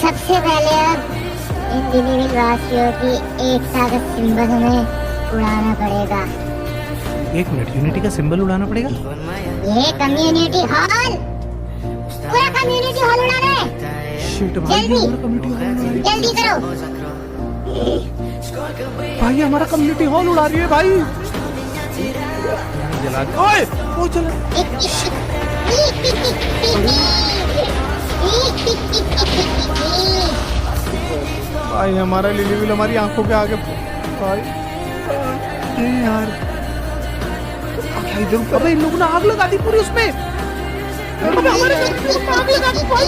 सबसे पहले अब इन लिलीविल वासियों की एकता का सिंबल हमें उड़ाना पड़ेगा। एक मिनट, यूनिटी का सिंबल उड़ाना पड़ेगा? ये कम्युनिटी हॉल, पूरा कम्युनिटी हॉल उड़ाना है। शिट भाई, जल्दी। हमारा कम्युनिटी हॉल उड़ा रही है। जल्दी करो। भाई हमारा कम्युनिटी हॉल उड़ा रही है भाई। जला दे। ओए वो चला। भाई हमारा लिलीविल हमारी आंखों के आगे भाई। अरे यार क्या इधर, अबे इन लोगों ने आग लगा दी पूरी उसमें। अबे हमारे घर में आग लगा दी भाई।